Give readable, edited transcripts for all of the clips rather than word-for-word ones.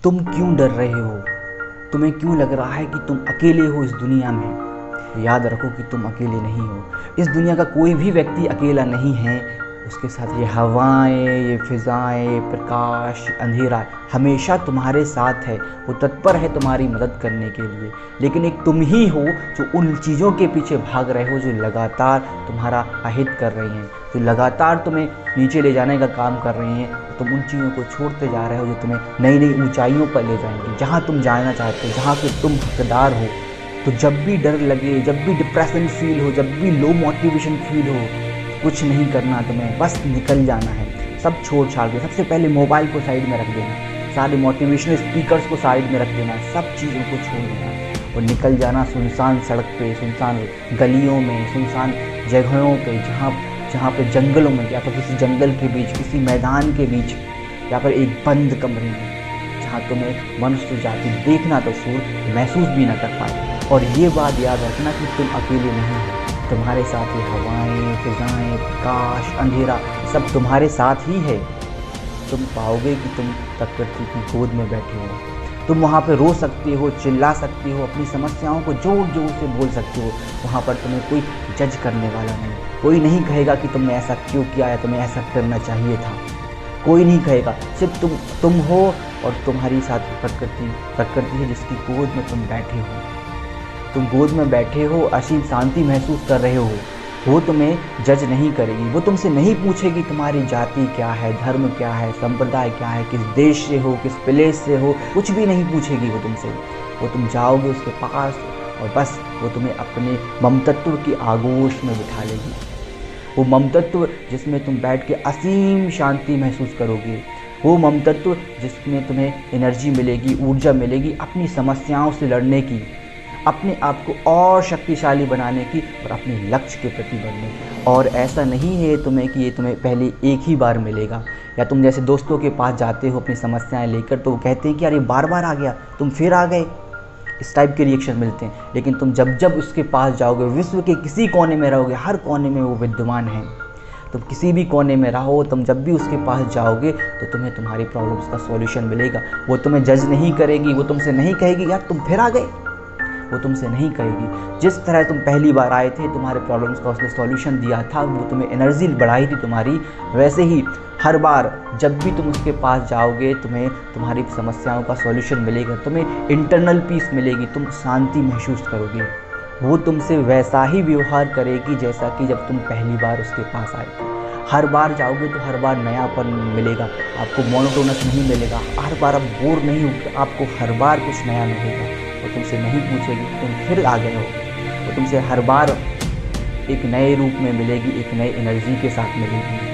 तुम क्यों डर रहे हो? तुम्हें क्यों लग रहा है कि तुम अकेले हो इस दुनिया में? याद रखो कि तुम अकेले नहीं हो। इस दुनिया का कोई भी व्यक्ति अकेला नहीं है। उसके साथ ये हवाएं, ये फिजाएं, प्रकाश, अंधेरा हमेशा तुम्हारे साथ है। वो तत्पर है तुम्हारी मदद करने के लिए। लेकिन एक तुम ही हो जो उन चीज़ों के पीछे भाग रहे हो जो लगातार तुम्हारा अहित कर रही हैं, जो लगातार तुम्हें नीचे ले जाने का काम कर रही हैं। तुम उन चीज़ों को छोड़ते जा रहे हो जो तुम्हें नई नई ऊंचाइयों पर ले जाएंगी, जहाँ तुम जाना चाहते हो, जहाँ के तुम हकदार हो। तो जब भी डर लगे, जब भी डिप्रेशन फील हो, जब भी लो मोटिवेशन फील हो, कुछ नहीं करना तुम्हें, बस निकल जाना है। सब छोड़ छाड़ के सबसे पहले मोबाइल को साइड में रख देना, सारे मोटिवेशनल स्पीकर्स को साइड में रख देना, सब चीज़ों को छोड़ देना और निकल जाना सुनसान सड़क पे, सुनसान गलियों में, सुनसान जगहों पे, जहाँ पे जंगलों में, या फिर किसी जंगल के बीच, किसी मैदान के बीच, या फिर एक बंद कमरे में, जहाँ तुम्हें मनुष्य जाति देखना तो सूर महसूस भी ना कर पाए। और ये बात याद रखना कि तुम अकेले नहीं हो। तुम्हारे साथ ये हवाएं, फिजाएं, प्रकाश, अंधेरा सब तुम्हारे साथ ही है। तुम पाओगे कि तुम प्रकृति की गोद में बैठे हो। तुम वहाँ पे रो सकते हो, चिल्ला सकते हो, अपनी समस्याओं को जोर जोर से बोल सकते हो। वहाँ पर तुम्हें कोई जज करने वाला नहीं। कोई नहीं कहेगा कि तुमने ऐसा क्यों किया या तुम्हें ऐसा करना चाहिए था। कोई नहीं कहेगा। सिर्फ तुम हो और तुम्हारी साथ प्रकृति है जिसकी गोद में तुम बैठे हो। तुम गोद में बैठे हो, असीम शांति महसूस कर रहे हो। वो तुम्हें जज नहीं करेगी। वो तुमसे नहीं पूछेगी तुम्हारी जाति क्या है, धर्म क्या है, संप्रदाय क्या है, किस देश से हो, किस प्लेस से हो, कुछ भी नहीं पूछेगी वो तुमसे। वो तुम जाओगे उसके पास और बस वो तुम्हें अपने ममतत्व की आगोश में बिठा लेगी। वो ममतत्व जिसमें तुम बैठ के असीम शांति महसूस करोगे। वो ममतत्व जिसमें तुम्हें एनर्जी मिलेगी, ऊर्जा मिलेगी अपनी समस्याओं से लड़ने की, अपने आप को और शक्तिशाली बनाने की और अपने लक्ष्य के प्रति बढ़ने की। और ऐसा नहीं है कि ये तुम्हें पहले एक ही बार मिलेगा। या तुम जैसे दोस्तों के पास जाते हो अपनी समस्याएं लेकर, तो वो कहते हैं कि यार ये बार बार आ गया, तुम फिर आ गए, इस टाइप के रिएक्शन मिलते हैं। लेकिन तुम जब उसके पास जाओगे, विश्व के किसी कोने में रहोगे, हर कोने में वो विद्यमान है। तुम किसी भी कोने में रहो, तुम जब भी उसके पास जाओगे तो तुम्हें तुम्हारी प्रॉब्लम्स का सॉल्यूशन मिलेगा। वो तुम्हें जज नहीं करेगी। वो तुमसे नहीं कहेगी यार तुम फिर आ गए। वो तुमसे नहीं कहेगी। जिस तरह तुम पहली बार आए थे, तुम्हारे प्रॉब्लम्स का उसने सॉल्यूशन दिया था, वो तुम्हें एनर्जी बढ़ाई थी तुम्हारी, वैसे ही हर बार जब भी तुम उसके पास जाओगे तुम्हें तुम्हारी समस्याओं का सॉल्यूशन मिलेगा। तुम्हें इंटरनल पीस मिलेगी, तुम शांति महसूस करोगे। वो तुमसे वैसा ही व्यवहार करेगी जैसा कि जब तुम पहली बार उसके पास आए थे। हर बार जाओगे तो हर बार नयापन मिलेगा, आपको मोनोटोनस नहीं मिलेगा। हर बार आप बोर नहीं होगे, आपको हर बार कुछ नया मिलेगा। वो तुमसे नहीं पूछेगी तुम फिर आ गए हो। वो तुमसे हर बार एक नए रूप में मिलेगी, एक नई एनर्जी के साथ मिलेगी।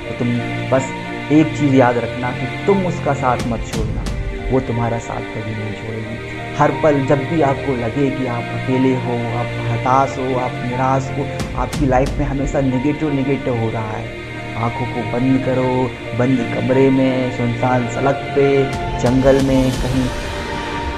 तो तुम बस एक चीज़ याद रखना कि तुम उसका साथ मत छोड़ना, वो तुम्हारा साथ कभी नहीं छोड़ेगी। हर पल जब भी आपको लगे कि आप अकेले हो, आप हताश हो, आप निराश हो, आपकी लाइफ में हमेशा नेगेटिव हो रहा है, आंखों को बंद करो, बंद कमरे में, सुनसान सड़क पे, जंगल में,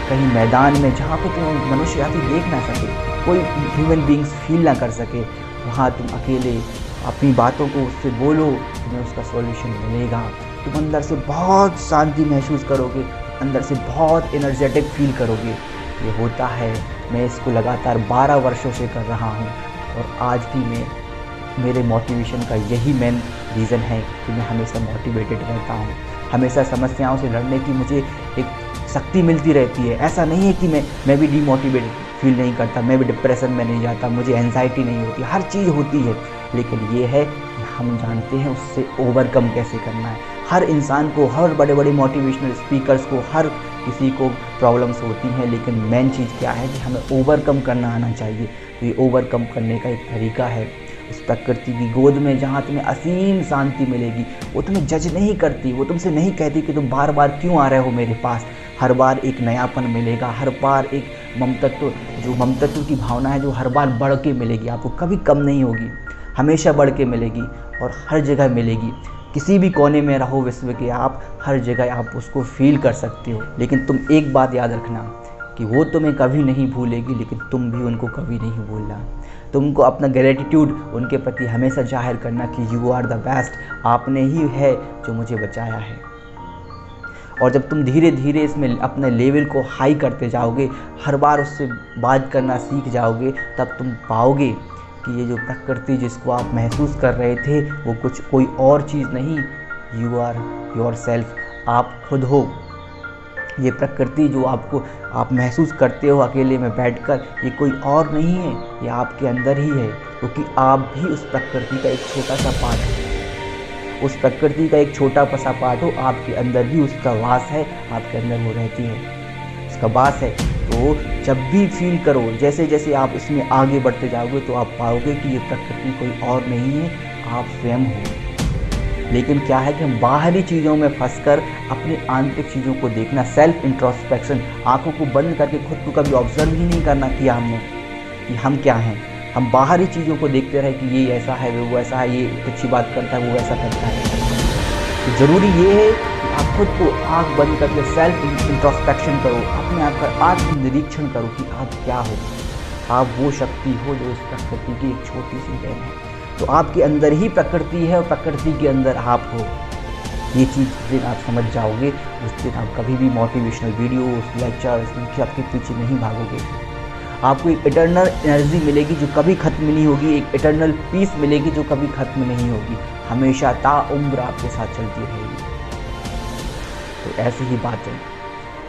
कहीं मैदान में, जहाँ पे तुम मनुष्य जाति देख ना सके, कोई ह्यूमन बींग्स फील ना कर सके, वहाँ तुम अकेले अपनी बातों को उससे बोलो, तुम्हें उसका सॉल्यूशन मिलेगा। तुम अंदर से बहुत शांति महसूस करोगे, अंदर से बहुत एनर्जेटिक फील करोगे। ये होता है, मैं इसको लगातार 12 वर्षों से कर रहा हूँ और आज भी मेरे मोटिवेशन का यही मेन रीज़न है कि मैं हमेशा मोटिवेटेड रहता हूँ। हमेशा समस्याओं से लड़ने की मुझे एक शक्ति मिलती रहती है। ऐसा नहीं है कि मैं भी डीमोटिवेटेड फील नहीं करता, मैं भी डिप्रेशन में नहीं जाता, मुझे एंजाइटी नहीं होती, हर चीज़ होती है। लेकिन ये है कि हम जानते हैं उससे ओवरकम कैसे करना है। हर इंसान को, हर बड़े बड़े मोटिवेशनल स्पीकर्स को, हर किसी को प्रॉब्लम्स होती हैं, लेकिन मेन चीज़ क्या है कि हमें ओवरकम करना आना चाहिए। तो ये ओवरकम करने का एक तरीका है उस प्रकृति की गोद में, जहाँ तुम्हें असीम शांति मिलेगी। वो तुम्हें जज नहीं करती, वो तुमसे नहीं कहती कि तुम बार बार क्यों आ रहे हो मेरे पास। हर बार एक नयापन मिलेगा, हर बार एक ममतत्व की भावना है जो हर बार बढ़ के मिलेगी, आपको कभी कम नहीं होगी, हमेशा बढ़ के मिलेगी और हर जगह मिलेगी। किसी भी कोने में रहो विश्व के, आप हर जगह आप उसको फील कर सकते हो। लेकिन तुम एक बात याद रखना कि वो तुम्हें कभी नहीं भूलेगी, लेकिन तुम भी उनको कभी नहीं भूलना। तुमको अपना ग्रेटिट्यूड उनके प्रति हमेशा जाहिर करना कि यू आर द बेस्ट, आपने ही है जो मुझे बचाया है। और जब तुम धीरे धीरे इसमें अपने लेवल को हाई करते जाओगे, हर बार उससे बात करना सीख जाओगे, तब तुम पाओगे कि ये जो प्रकृति जिसको आप महसूस कर रहे थे वो कुछ कोई और चीज़ नहीं, यू आर योर सेल्फ, आप खुद हो। ये प्रकृति जो आप महसूस करते हो अकेले में बैठकर, ये कोई और नहीं है, ये आपके अंदर ही है, क्योंकि आप भी उस प्रकृति का एक छोटा सा पार्ट हो। उस प्रकृति का एक छोटा सा पार्ट हो, आपके अंदर भी उसका वास है, आपके अंदर वो रहती है, उसका वास है। तो जब भी फील करो, जैसे जैसे आप इसमें आगे बढ़ते जाओगे तो आप पाओगे कि ये प्रकृति कोई और नहीं है, आप स्वयं हो। लेकिन क्या है कि हम बाहरी चीज़ों में फंसकर अपनी आंतरिक चीज़ों को देखना, सेल्फ इंट्रोस्पेक्शन, आंखों को बंद करके खुद को कभी ऑब्जर्व ही नहीं करना किया हमने कि हम क्या हैं। हम बाहरी चीज़ों को देखते रहे कि ये ऐसा है, वो ऐसा है, ये अच्छी बात करता है, वो ऐसा करता है। तो ज़रूरी ये है कि आप खुद को आँख बंद करके सेल्फ इंट्रोस्पेक्शन करो, अपने आप का आत्मनिरीक्षण करो कि आप क्या हो। आप वो शक्ति हो जो इस प्रकृति की एक छोटी सी देन है। तो आपके अंदर ही प्रकृति है और प्रकृति के अंदर आप हो। ये चीज़ जिस दिन आप समझ जाओगे, उस दिन आप कभी भी मोटिवेशनल वीडियोस, लेक्चर्स के पीछे नहीं भागोगे। आपको एक इटर्नल एनर्जी मिलेगी जो कभी खत्म नहीं होगी, एक इटर्नल पीस मिलेगी जो कभी खत्म नहीं होगी, हमेशा ताउम्र आपके साथ चलती रहेगी। तो ऐसी ही बातें,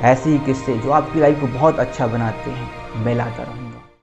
ऐसे ही किस्से जो आपकी लाइफ को बहुत अच्छा बनाते हैं, मैं लाता रहूँगा।